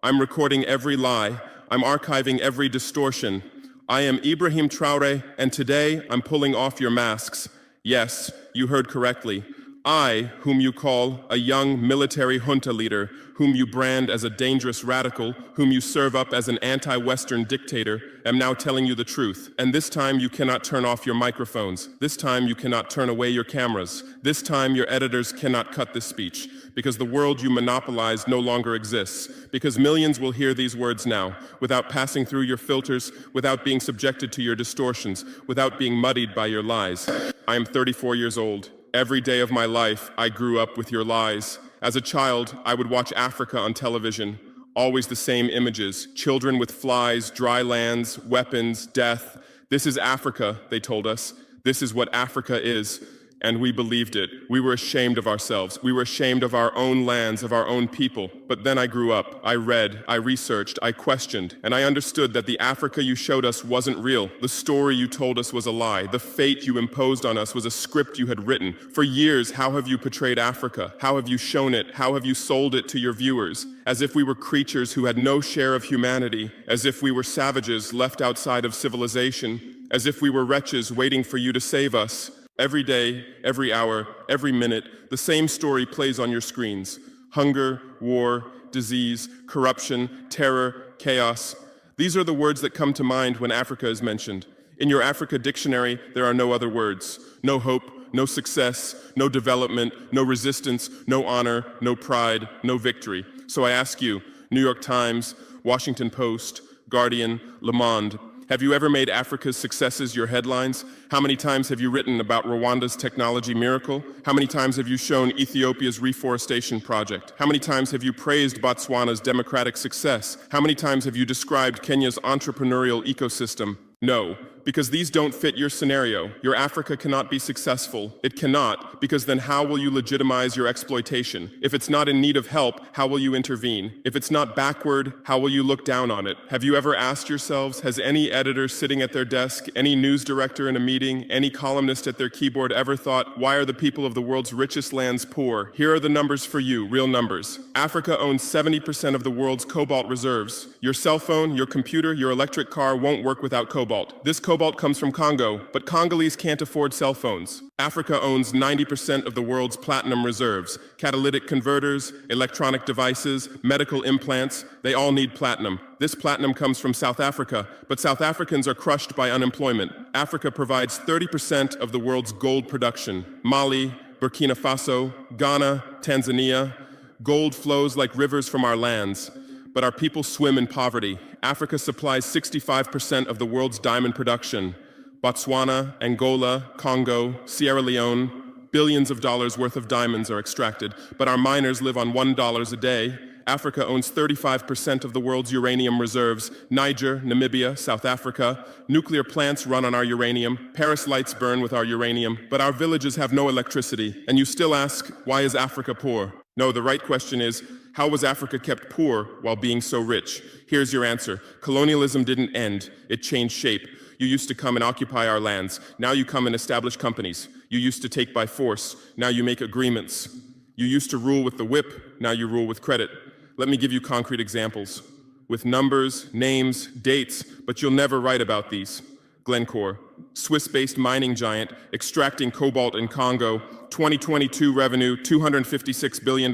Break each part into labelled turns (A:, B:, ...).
A: I'm recording every lie. I'm archiving every distortion. I am Ibrahim Traore, and today I'm pulling off your masks. Yes, you heard correctly. I, whom you call a young military junta leader, whom you brand as a dangerous radical, whom you serve up as an anti-Western dictator, am now telling you the truth. And this time you cannot turn off your microphones. This time you cannot turn away your cameras. This time your editors cannot cut this speech, because the world you monopolize no longer exists, because millions will hear these words now, without passing through your filters, without being subjected to your distortions, without being muddied by your lies. I am 34 years old. Every day of my life, I grew up with your lies. As a child, I would watch Africa on television. Always the same images: children with flies, dry lands, weapons, death. This is Africa, they told us. This is what Africa is. And we believed it. We were ashamed of ourselves. We were ashamed of our own lands, of our own people. But then I grew up. I read, I researched, I questioned, and I understood that the Africa you showed us wasn't real. The story you told us was a lie. The fate you imposed on us was a script you had written. For years, how have you portrayed Africa? How have you shown it? How have you sold it to your viewers? As if we were creatures who had no share of humanity, as if we were savages left outside of civilization, as if we were wretches waiting for you to save us. Every day, every hour, every minute, the same story plays on your screens. Hunger, war, disease, corruption, terror, chaos. These are the words that come to mind when Africa is mentioned. In your Africa dictionary, there are no other words. No hope, no success, no development, no resistance, no honor, no pride, no victory. So I ask you, New York Times, Washington Post, Guardian, Le Monde, have you ever made Africa's successes your headlines? How many times have you written about Rwanda's technology miracle? How many times have you shown Ethiopia's reforestation project? How many times have you praised Botswana's democratic success? How many times have you described Kenya's entrepreneurial ecosystem? No, because these don't fit your scenario. Your Africa cannot be successful. It cannot, because then how will you legitimize your exploitation? If it's not in need of help, how will you intervene? If it's not backward, how will you look down on it? Have you ever asked yourselves, has any editor sitting at their desk, any news director in a meeting, any columnist at their keyboard ever thought, why are the people of the world's richest lands poor? Here are the numbers for you, real numbers. Africa owns 70% of the world's cobalt reserves. Your cell phone, your computer, your electric car won't work without cobalt. This cobalt comes from Congo, but Congolese can't afford cell phones. Africa owns 90% of the world's platinum reserves. Catalytic converters, electronic devices, medical implants, they all need platinum. This platinum comes from South Africa, but South Africans are crushed by unemployment. Africa provides 30% of the world's gold production. Mali, Burkina Faso, Ghana, Tanzania. Gold flows like rivers from our lands, but our people swim in poverty. Africa supplies 65% of the world's diamond production. Botswana, Angola, Congo, Sierra Leone, billions of dollars worth of diamonds are extracted, but our miners live on $1 a day. Africa owns 35% of the world's uranium reserves. Niger, Namibia, South Africa. Nuclear plants run on our uranium. Paris lights burn with our uranium, but our villages have no electricity. And you still ask, why is Africa poor? No, the right question is, how was Africa kept poor while being so rich? Here's your answer. Colonialism didn't end, it changed shape. You used to come and occupy our lands. Now you come and establish companies. You used to take by force. Now you make agreements. You used to rule with the whip. Now you rule with credit. Let me give you concrete examples. With numbers, names, dates, but you'll never write about these. Glencore, Swiss-based mining giant, extracting cobalt in Congo. 2022 revenue, $256 billion.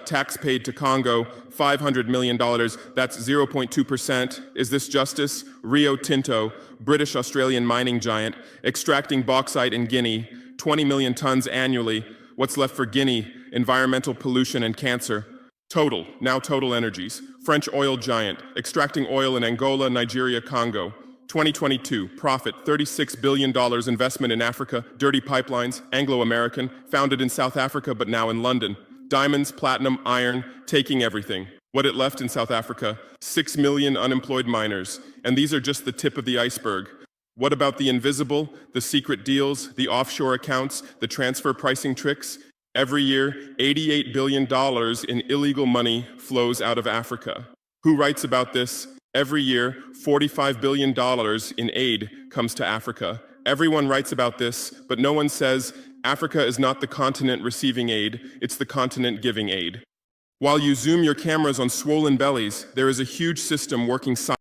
A: Tax paid to Congo, $500 million. That's 0.2%. Is this justice? Rio Tinto, British-Australian mining giant, extracting bauxite in Guinea, 20 million tons annually. What's left for Guinea? Environmental pollution and cancer. Total, now Total Energies, French oil giant, extracting oil in Angola, Nigeria, Congo. 2022, profit, $36 billion investment in Africa, dirty pipelines, Anglo-American, founded in South Africa but now in London. Diamonds, platinum, iron, taking everything. What it left in South Africa? 6 million unemployed miners. And these are just the tip of the iceberg. What about the invisible, the secret deals, the offshore accounts, the transfer pricing tricks? Every year, $88 billion in illegal money flows out of Africa. Who writes about this? Every year, $45 billion in aid comes to Africa. Everyone writes about this, but no one says Africa is not the continent receiving aid, it's the continent giving aid. While you zoom your cameras on swollen bellies, there is a huge system working